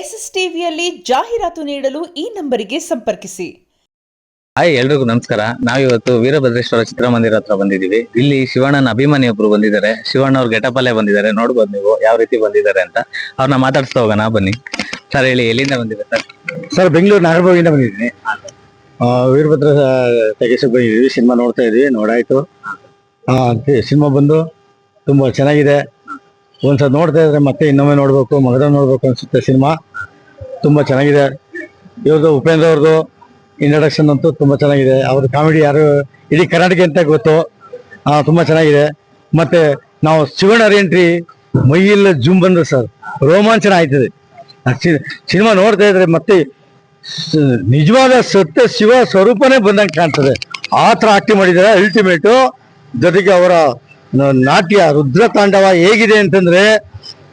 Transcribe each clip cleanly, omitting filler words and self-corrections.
S S ಟಿವಿಯಲ್ಲಿ ಜಾಹೀರಾತು ನೀಡಲು ಈ ನಂಬರಿಗೆ ಸಂಪರ್ಕಿಸಿ. ಹಾಯ್, ಎಲ್ರಿಗೂ ನಮಸ್ಕಾರ. ನಾವಿವತ್ತು ವೀರಭದ್ರೇಶ್ವರ ಚಿತ್ರಮಂದಿರ ಹತ್ರ ಬಂದಿದ್ದೀವಿ. ಇಲ್ಲಿ ಶಿವಣ್ಣನ ಅಭಿಮಾನಿ ಒಬ್ರು ಬಂದಿದ್ದಾರೆ. ಶಿವಣ್ಣ ಅವ್ರ ಗೆಟಪ್ ಅಲ್ಲೇ ಬಂದಿದ್ದಾರೆ. ನೋಡ್ಬೋದು ನೀವು ಯಾವ ರೀತಿ ಬಂದಿದ್ದಾರೆ ಅಂತ. ಅವ್ರನ್ನ ಮಾತಾಡ್ಸ್ತಾ ಹೋಗೋಣ ಬನ್ನಿ. ಸರ್ ಹೇಳಿ, ಎಲ್ಲಿಂದ ಬಂದಿದೆ ಸರ್? ಸರ್, ಬೆಂಗಳೂರು ನಾಗರಬಾವಿಯಿಂದ ಬಂದಿದ್ದೀನಿ. ವೀರಭದ್ರ ತೆಗೆಸಕ್ಕೆ ಬಂದಿದ್ದೀವಿ. ಸಿನಿಮಾ ನೋಡ್ತಾ ಇದ್ವಿ, ನೋಡಾಯ್ತು. ಸಿನಿಮಾ ಬಂದು ತುಂಬಾ ಚೆನ್ನಾಗಿದೆ. ಒಂದ್ಸಲ ನೋಡ್ತಾ ಇದ್ರೆ ಮತ್ತೆ ಇನ್ನೊಮ್ಮೆ ನೋಡ್ಬೇಕು, ಮಗದ ನೋಡ್ಬೇಕು ಅನ್ಸುತ್ತೆ. ಸಿನಿಮಾ ತುಂಬಾ ಚೆನ್ನಾಗಿದೆ. ಇವ್ರದ್ದು ಉಪೇಂದ್ರ ಅವ್ರದ್ದು ಇಂಟ್ರಡಕ್ಷನ್ ಅಂತೂ ತುಂಬಾ ಚೆನ್ನಾಗಿದೆ. ಅವ್ರ ಕಾಮಿಡಿ ಯಾರು ಇಡೀ ಕರ್ನಾಟಕ ಅಂತ ಗೊತ್ತು. ತುಂಬಾ ಚೆನ್ನಾಗಿದೆ. ಮತ್ತೆ ನಾವು ಶಿವಣ್ಣ ಎಂಟ್ರಿ ಮೈಯೆಲ್ಲ ಜುಮ್ ಬಂದ್ರೆ ಸರ್ ರೋಮಾಂಚನ ಆಯ್ತದೆ. ಸಿನಿಮಾ ನೋಡ್ತಾ ಇದ್ರೆ ಮತ್ತೆ ನಿಜವಾದ ಸತ್ಯ ಶಿವ ಸ್ವರೂಪನೇ ಬಂದಂಗೆ ಕಾಣ್ತದೆ. ಆ ಥರ ಆಕ್ಟಿಂಗ್ ಮಾಡಿದ್ದಾರೆ. ಅಲ್ಟಿಮೇಟು. ಜೊತೆಗೆ ಅವರ ನಾಟ್ಯ ರುದ್ರ ತಾಂಡವ ಹೇಗಿದೆ ಅಂತಂದ್ರೆ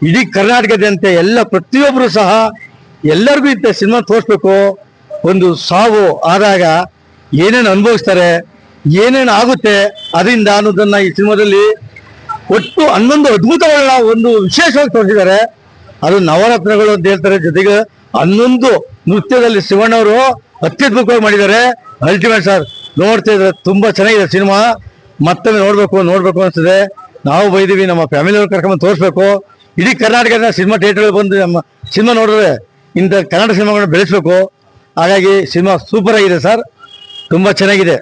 ಇಡೀ ಕರ್ನಾಟಕದಂತೆ ಎಲ್ಲ ಪ್ರತಿಯೊಬ್ಬರು ಸಹ ಎಲ್ಲರಿಗೂ ಇಂಥ ಸಿನಿಮಾ ತೋರಿಸ್ಬೇಕು. ಒಂದು ಸಾವು ಆದಾಗ ಏನೇನು ಅನುಭವಿಸ್ತಾರೆ, ಏನೇನು ಆಗುತ್ತೆ ಅದರಿಂದ ಅನ್ನೋದನ್ನ ಈ ಸಿನಿಮಾದಲ್ಲಿ ಒಟ್ಟು 11 ಅದ್ಭುತಗಳನ್ನ ಒಂದು ವಿಶೇಷವಾಗಿ ತೋರಿಸಿದ್ದಾರೆ. ಅದು ನವರತ್ನಗಳು ಅಂತ ಹೇಳ್ತಾರೆ. ಜೊತೆಗೆ 11 ನೃತ್ಯದಲ್ಲಿ ಶಿವಣ್ಣವರು ಅತ್ಯದ್ಭುತವಾಗಿ ಮಾಡಿದ್ದಾರೆ. ಅಲ್ಟಿಮೇಟ್ ಸರ್, ನೋಡ್ತಾ ಇದ್ರೆ ತುಂಬಾ ಚೆನ್ನಾಗಿದೆ ಸಿನಿಮಾ. ಮತ್ತೊಮ್ಮೆ ನೋಡ್ಬೇಕು ಅನ್ಸ್ತದೆ. ನಾವು ಬೈದೀವಿ, ನಮ್ಮ ಫ್ಯಾಮಿಲಿಯವ್ರು ಕರ್ಕೊಂಡ್ಬಂದು ತೋರಿಸ್ಬೇಕು. ಇಡೀ ಕರ್ನಾಟಕದ ಸಿನಿಮಾ ಥಿಯೇಟರ್ಗಳು ಬಂದು ನಮ್ಮ ಸಿನಿಮಾ ನೋಡಿದ್ರೆ ಇಂಥ ಕನ್ನಡ ಸಿನಿಮಾಗಳನ್ನ ಬೆಳೆಸ್ಬೇಕು. ಹಾಗಾಗಿ ಸಿನಿಮಾ ಸೂಪರ್ ಆಗಿದೆ ಸರ್, ತುಂಬಾ ಚೆನ್ನಾಗಿದೆ.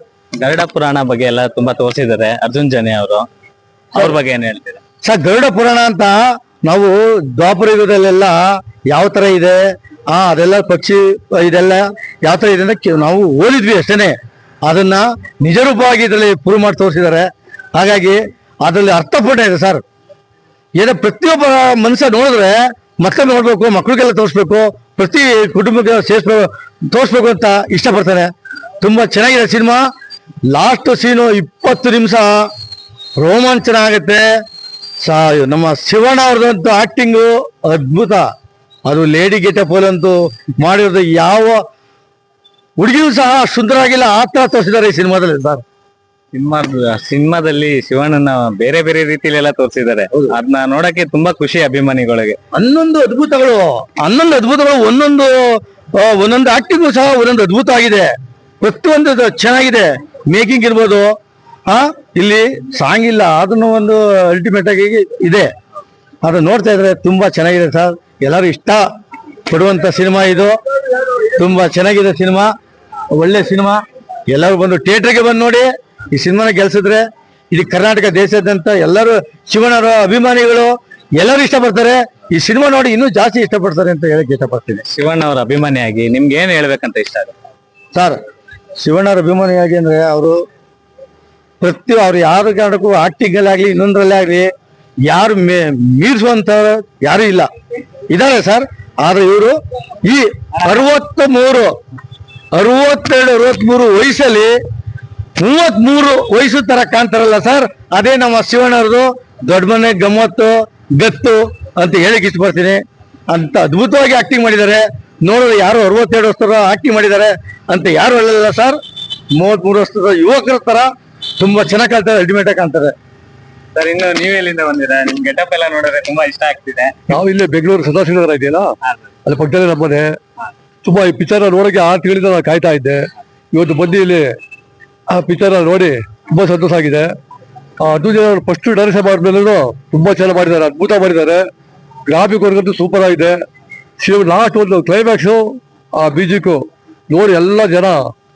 ಗರುಡ ಪುರಾಣ ಬಗ್ಗೆ ಎಲ್ಲ ತುಂಬಾ ತೋರಿಸಿದ್ದಾರೆ ಅರ್ಜುನ್ ಜನಿ ಅವರು. ಅವ್ರ ಬಗ್ಗೆ ಏನ್ ಹೇಳ್ತೀರಾ ಸರ್? ಗರುಡ ಪುರಾಣ ಅಂತ ನಾವು ದ್ವಾಪರ ಯುಗದಲ್ಲೆಲ್ಲ ಯಾವ ತರ ಇದೆ, ಅದೆಲ್ಲ ಪಕ್ಷಿ ಇದೆಲ್ಲ ಯಾವ ತರ ಇದೆ ಅಂತ ನಾವು ಓದಿದ್ವಿ ಅಷ್ಟೇನೆ. ಅದನ್ನ ನಿಜ ರೂಪವಾಗಿ ಇದರಲ್ಲಿ ಪ್ರೂವ್ ಮಾಡಿ ತೋರಿಸಿದ್ದಾರೆ. ಹಾಗಾಗಿ ಅದರಲ್ಲಿ ಅರ್ಥಪೂರ್ಣ ಇದೆ ಸರ್. ಏನೋ ಪ್ರತಿಯೊಬ್ಬ ಮನುಷ್ಯ ನೋಡಿದ್ರೆ ಮಕ್ಕಳು ನೋಡ್ಬೇಕು, ಮಕ್ಕಳಿಗೆಲ್ಲ ತೋರಿಸ್ಬೇಕು, ಪ್ರತಿ ಕುಟುಂಬಕ್ಕೆ ಸೇರಿಸ್ಬೇಕು, ತೋರಿಸ್ಬೇಕು ಅಂತ ಇಷ್ಟಪಡ್ತಾನೆ. ತುಂಬಾ ಚೆನ್ನಾಗಿದೆ ಸಿನಿಮಾ. ಲಾಸ್ಟ್ ಸೀನು 20 ನಿಮಿಷ ರೋಮಾಂಚನ ಆಗುತ್ತೆ. ನಮ್ಮ ಶಿವಣ್ಣ ಅವ್ರದಂತೂ ಆಕ್ಟಿಂಗು ಅದ್ಭುತ. ಅದು ಲೇಡಿ ಗೆಟಪ್ ಅಂತೂ ಮಾಡಿರೋದು ಯಾವ ಹುಡುಗಿಯೂ ಸಹ ಸುಂದರವಾಗಿಲ್ಲ, ಆ ತರ ತೋರಿಸಿದ್ದಾರೆ ಈ ಸಿನಿಮಾದಲ್ಲಿ ಸರ್. ಸಿನಿಮಾದಲ್ಲಿ ಶಿವಣ್ಣನ ಬೇರೆ ಬೇರೆ ರೀತಿಲೆಲ್ಲ ತೋರಿಸಿದ್ದಾರೆ. ಅದನ್ನ ನೋಡಕ್ಕೆ ತುಂಬಾ ಖುಷಿ ಅಭಿಮಾನಿಗಳಿಗೆ. 11 ಅದ್ಭುತಗಳು ಒಂದೊಂದು ಆಕ್ಟಿಂಗು ಸಹ ಒಂದೊಂದು ಅದ್ಭುತ ಆಗಿದೆ. ಪ್ರತಿಯೊಂದು ಚೆನ್ನಾಗಿದೆ. ಮೇಕಿಂಗ್ ಇರ್ಬೋದು, ಇಲ್ಲಿ ಸಾಂಗ್ ಇಲ್ಲ, ಅದನ್ನು ಒಂದು ಅಲ್ಟಿಮೇಟ್ ಆಗಿ ಇದೆ. ಅದನ್ನ ನೋಡ್ತಾ ಇದ್ರೆ ತುಂಬಾ ಚೆನ್ನಾಗಿದೆ ಸರ್. ಎಲ್ಲರೂ ಇಷ್ಟ ಪಡುವಂತ ಸಿನಿಮಾ ಇದು. ತುಂಬಾ ಚೆನ್ನಾಗಿದೆ ಸಿನಿಮಾ, ಒಳ್ಳೆ ಸಿನಿಮಾ. ಎಲ್ಲರೂ ಬಂದು ಥಿಯೇಟರ್ಗೆ ಬಂದು ನೋಡಿ. ಈ ಸಿನಿಮಾನ ಗೆಲ್ಸಿದ್ರೆ ಇಡೀ ಕರ್ನಾಟಕ ದೇಶಾದ್ಯಂತ ಎಲ್ಲರೂ ಶಿವಣ್ಣರ ಅಭಿಮಾನಿಗಳು ಎಲ್ಲರೂ ಇಷ್ಟಪಡ್ತಾರೆ. ಈ ಸಿನಿಮಾ ನೋಡಿ ಇನ್ನೂ ಜಾಸ್ತಿ ಇಷ್ಟಪಡ್ತಾರೆ ಅಂತ ಹೇಳಕ್ ಇಷ್ಟಪಡ್ತೀನಿ. ಶಿವಣ್ಣ ಅವರ ಅಭಿಮಾನಿಯಾಗಿ ನಿಮ್ಗೆ ಏನ್ ಹೇಳ್ಬೇಕಂತ ಇಷ್ಟ ಆಗುತ್ತೆ ಸರ್? ಶಿವಣ್ಣರ ಅಭಿಮಾನಿಯಾಗಿ ಅಂದ್ರೆ ಅವ್ರು ಯಾರು ಕಾರಣಕ್ಕೂ ಆಕ್ಟಿಂಗ್ ಅಲ್ಲಿ ಆಗ್ಲಿ ಇನ್ನೊಂದ್ರಲ್ಲೇ ಆಗ್ಲಿ ಯಾರು ಮೀರಿಸುವಂತ ಯಾರು ಇಲ್ಲ, ಇದ್ದಾರೆ ಸರ್. ಆದ್ರೆ ಇವರು ಈ 63 ವಯಸ್ಸಲ್ಲಿ 33 ವಯಸ್ಸು ತರ ಕಾಣ್ತಾರಲ್ಲ ಸರ್, ಅದೇ ನಮ್ಮ ಶಿವಣ್ಣವ್ರದು ದೊಡ್ಡ ಮನೆ ಗತ್ತು ಅಂತ ಹೇಳಕ್ ಇಷ್ಟಪಡ್ತೀನಿ. ಅಂತ ಅದ್ಭುತವಾಗಿ ಆಕ್ಟಿಂಗ್ ಮಾಡಿದ್ದಾರೆ. ನೋಡಿದ್ರೆ ಯಾರು 62 ವರ್ಷದ ಆಕ್ಟಿಂಗ್ ಮಾಡಿದ್ದಾರೆ ಅಂತ ಯಾರು ಹೇಳಲ್ಲ ಸರ್. 33 ವರ್ಷದ ಯುವಕರ ತರ ತುಂಬಾ ಚೆನ್ನಾಗಿ ಕಾಣ್ತಾರೆ, ಅಲ್ಟಿಮೇಟ್ ಆಗಿ ಕಾಣ್ತಾರೆ ಸರ್. ಇನ್ನು ನೀವ್ ಎಲ್ಲಿಂದ ಬಂದಿರಾ? ನಿಮ್ ಗೆಟಪ್ ಎಲ್ಲ ನೋಡಿದ್ರೆ ತುಂಬಾ ಇಷ್ಟ ಆಗ್ತಿದೆ. ನಾವು ಇಲ್ಲೇ ಬೆಂಗಳೂರು ಸದಾಶಿವನಗರ ಇದೆಯಲ್ಲ, ಅಲ್ಲಿ ಪಕ್ಕದಲ್ಲಿ ನಮ್ಮನೆ. ತುಂಬಾ ಈ ಪಿಕ್ಚರ್ ನೋಡಕ್ಕೆ 6 ತಿಂಗಳಿಂದ ನಾನು ಕಾಯ್ತಾ ಇದ್ದೆ. ಇವತ್ತು ಬಂದು ಇಲ್ಲಿ ಆ ಪಿಕ್ಚರ್ ನೋಡಿ ತುಂಬಾ ಸಂತೋಷ ಆಗಿದೆ. ಅರ್ಜುನ್ ಜನ ಫಸ್ಟ್ ಡೈರೆಕ್ಷನ್ ಮಾಡಿದ್ಮೇಲೆ ತುಂಬಾ ಚೆನ್ನಾಗಿ ಮಾಡಿದ್ದಾರೆ, ಅದ್ಭುತ ಮಾಡಿದ್ದಾರೆ. ಗ್ರಾಫಿಕ್ ವರ್ಗಂತೂ ಸೂಪರ್ ಆಗಿದೆ. ಲಾಸ್ಟ್ ಒಂದು ಕ್ಲೈಮ್ಯಾಕ್ಸು ಆ ಮ್ಯೂಸಿಕ್ ನೋಡಿ ಎಲ್ಲ ಜನ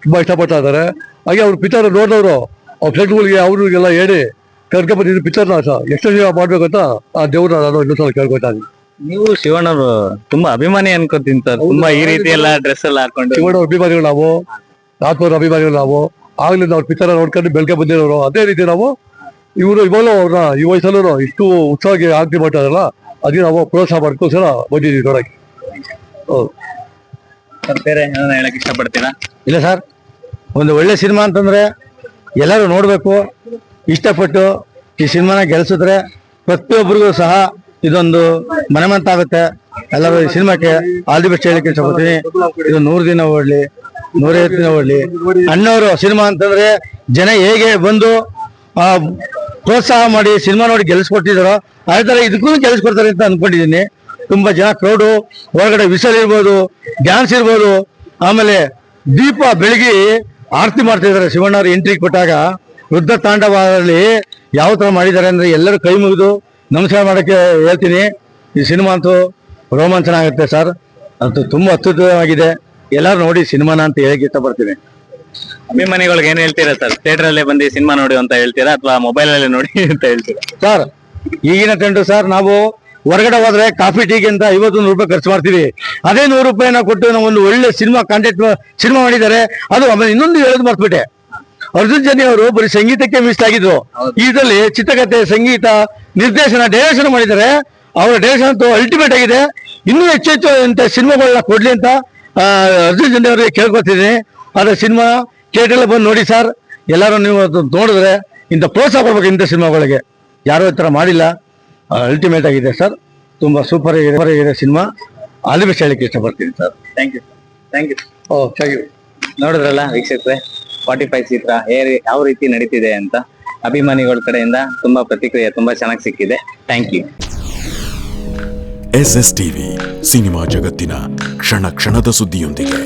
ತುಂಬಾ ಇಷ್ಟಪಡ್ತಾ ಇದ್ದಾರೆ. ಹಾಗೆ ಅವ್ರ ಪಿಕ್ಚರ್ ನೋಡಿದವರು ಅವ್ರ ಫ್ರೆಂಡ್ಗಳಿಗೆ ಅವ್ರಿಗೆಲ್ಲ ಹೇಳಿ ಕರ್ಕೊಂಡ್ಬಂದಿದ್ದು ಪಿಕ್ಚರ್ನ ಯಶಸ್ವಿ ಮಾಡ್ಬೇಕಂತ ಆ ದೇವ್ರ ನಾನು ಇನ್ನೊಂದ್ಸಲ ಕೇಳ್ಕೊತಾ ಇದ್ದೀನಿ. ನೀವು ಶಿವಣ್ಣವರು ತುಂಬಾ ಅಭಿಮಾನಿ ಅನ್ಕೋತೀನಿ ಸರ್. ತುಂಬಾ ಈ ರೀತಿ ಎಲ್ಲ ಡ್ರೆಸ್ ಎಲ್ಲ ಹಾಕೊಂಡು ಶಿವಣ್ಣ ಅಭಿಮಾನಿಗಳು ನಾವು, ರಾಜ್ಕುಮಾರ್ ಅಭಿಮಾನಿಗಳು ನಾವು. ಆಗ್ಲಿಂದ ಅವ್ರ ಪಿಕ್ಚರ್ ನೋಡ್ಕೊಂಡು ಬೆಳಗ್ಗೆ ಬಂದಿರೋರು. ಅದೇ ರೀತಿ ನಾವು ಇವಾಗಲೂ ಅವ್ರನ್ನ ಈ ವಯಸ್ಸಲ್ಲೂ ಇಷ್ಟು ಉತ್ಸಾಹವಾಗಿ ಆಕ್ಟಿ ಮಾಡ್ತಾರಲ್ಲ, ಅದಕ್ಕೆ ನಾವು ಪ್ರೋತ್ಸಾಹ ಮಾಡ್ಕೋಸ್ಕರ ಬಂದಿದ್ದೀವಿ ನೋಡಕ್ಕೆ. ಬೇರೆ ಹೇಳಕ್ ಇಷ್ಟಪಡ್ತೀರಾ? ಇಲ್ಲ ಸರ್, ಒಂದು ಒಳ್ಳೆ ಸಿನಿಮಾ ಅಂತಂದ್ರೆ ಎಲ್ಲರೂ ನೋಡ್ಬೇಕು, ಇಷ್ಟಪಟ್ಟು ಈ ಸಿನಿಮಾನ ಗೆಲ್ಸಿದ್ರೆ ಪ್ರತಿಯೊಬ್ಬರಿಗೂ ಸಹ ಇದೊಂದು ಮನಮಂತಾಗುತ್ತೆ. ಎಲ್ಲರೂ ಈ ಸಿನಿಮಾಕ್ಕೆ ಆಲ್ ದಿ ಬೆಸ್ಟ್ ಹೇಳಕ್ಕೆ ಇಷ್ಟಪಡ್ತೀನಿ. ಇದು 100 ದಿನ ಓಡ್ಲಿ, 150 ದಿನ ಓಡ್ಲಿ. ಅಣ್ಣವರು ಸಿನಿಮಾ ಅಂತಂದ್ರೆ ಜನ ಹೇಗೆ ಬಂದು ಪ್ರೋತ್ಸಾಹ ಮಾಡಿ ಸಿನಿಮಾ ನೋಡಿ ಗೆಲ್ಸ್ಕೊಟ್ಟಿದಾರೋ ಅದೇ ತರ ಇದಕ್ಕೂ ಗೆಲ್ಸ್ಕೊಡ್ತಾರೆ ಅಂತ ಅನ್ಕೊಂಡಿದ್ದೀನಿ. ತುಂಬಾ ಜನ ಕ್ರೌಡು, ಹೊರಗಡೆ ವಿಸಲ್ ಇರ್ಬೋದು, ಡ್ಯಾನ್ಸ್ ಇರ್ಬೋದು, ಆಮೇಲೆ ದೀಪ ಬೆಳಗಿ ಆರತಿ ಮಾಡ್ತಾ ಇದಾರೆ. ಶಿವಣ್ಣವ್ರು ಎಂಟ್ರಿ ಕೊಟ್ಟಾಗ ರುದ್ರ ತಾಂಡವದಲ್ಲಿ ಯಾವ ತರ ಮಾಡಿದ್ದಾರೆ ಅಂದ್ರೆ ಎಲ್ಲರೂ ಕೈ ಮುಗಿದು ನಮಸ್ಕಾರ ಮಾಡಕ್ಕೆ ಹೇಳ್ತೀನಿ. ಈ ಸಿನಿಮಾ ಅಂತೂ ರೋಮಾಂಚನ ಆಗುತ್ತೆ ಸರ್, ಅಂತೂ ತುಂಬಾ ಅತ್ಯುತ್ತಮವಾಗಿದೆ. ಎಲ್ಲರೂ ನೋಡಿ ಸಿನಿಮಾನ ಅಂತ ಹೇಳಕ್ ಇಷ್ಟಪಡ್ತೀನಿ. ಅಭಿಮಾನಿಗಳಿಗೆ ಏನ್ ಹೇಳ್ತೀರಾ ಸರ್? ಥಿಯೇಟರ್ ಅಲ್ಲೇ ಬಂದು ಸಿನಿಮಾ ನೋಡಿ ಅಂತ ಹೇಳ್ತೀರಾ ಅಥವಾ ಮೊಬೈಲ್ ಅಲ್ಲೇ ನೋಡಿ ಅಂತ ಹೇಳ್ತೀರಾ? ಸರ್ ಈಗಿನ ಟ್ರೆಂಡ್ ಸರ್, ನಾವು ಹೊರಗಡೆ ಹೋದ್ರೆ ಕಾಫಿ ಟೀಗೆ ಅಂತ 51 ರೂಪಾಯಿ ಖರ್ಚು ಮಾಡ್ತೀವಿ. ಅದೇ 100 ರೂಪಾಯಿನ ಕೊಟ್ಟು ನಾವು ಒಂದು ಒಳ್ಳೆ ಸಿನಿಮಾ ಸಿನಿಮಾ ಮಾಡಿದ್ದಾರೆ. ಅದು ಆಮೇಲೆ ಇನ್ನೊಂದು ಹೇಳೋದು ಮರ್ತ್ಬಿಟ್ಟೆ, ಅರ್ಜುನ್ ಜನ್ಯ ಅವರು ಬರೀ ಸಂಗೀತಕ್ಕೆ ಮಿಸ್ಟಾಗಿದ್ರು. ಇದರಲ್ಲಿ ಚಿತ್ರಕಥೆ, ಸಂಗೀತ, ನಿರ್ದೇಶನ, ಡೈರೆಕ್ಷನ್ ಮಾಡಿದ್ದಾರೆ. ಅವರ ಡೈರೆಕ್ಷನ್ ಅಂತೂ ಅಲ್ಟಿಮೇಟ್ ಆಗಿದೆ. ಇನ್ನೂ ಹೆಚ್ಚು ಇಂಥ ಸಿನಿಮಾಗಳನ್ನ ಕೊಡ್ಲಿ ಅಂತ ಅರ್ಜುನ್ ಜನ್ಯ ಅವರಿಗೆ ಕೇಳ್ಕೊತಿದ್ದೀನಿ. ಆದ್ರೆ ಸಿನಿಮಾ ಥಿಯೇಟರ್ ಬಂದು ನೋಡಿ ಸರ್, ಎಲ್ಲರೂ ನೀವು ನೋಡಿದ್ರೆ ಇಂಥ ಪ್ರೋತ್ಸಾಹ ಕೊಡ್ಬೇಕು. ಇಂಥ ಸಿನಿಮಾಗಳಿಗೆ ಯಾರು ಈ ಥರ ಮಾಡಿಲ್ಲ. ಅಲ್ಟಿಮೇಟ್ ಆಗಿದೆ ಸರ್, ತುಂಬಾ ಸೂಪರ್ ಆಗಿದೆ ಸಿನಿಮಾ. ಆಲ್ ದಿ ಬೆಸ್ಟ್ ಹೇಳಕ್ಕೆ ಇಷ್ಟಪಡ್ತೀನಿ ಸರ್. Thank you. Thank you. Thank you. ನೋಡಿದ್ರಲ್ಲ ವೀಕ್ಷಕರೇ, 45 ಚಿತ್ರ ಯಾವ ರೀತಿ ನಡೀತಿದೆ ಅಂತ ಅಭಿಮಾನಿಗಳ ಕಡೆಯಿಂದ ತುಂಬಾ ಪ್ರತಿಕ್ರಿಯೆ ತುಂಬಾ ಚೆನ್ನಾಗಿ ಸಿಕ್ಕಿದೆ. Thank you. SS TV, cinema ಜಗತ್ತಿನ ಕ್ಷಣ ಕ್ಷಣದ ಸುದ್ದಿಯೊಂದಿಗೆ.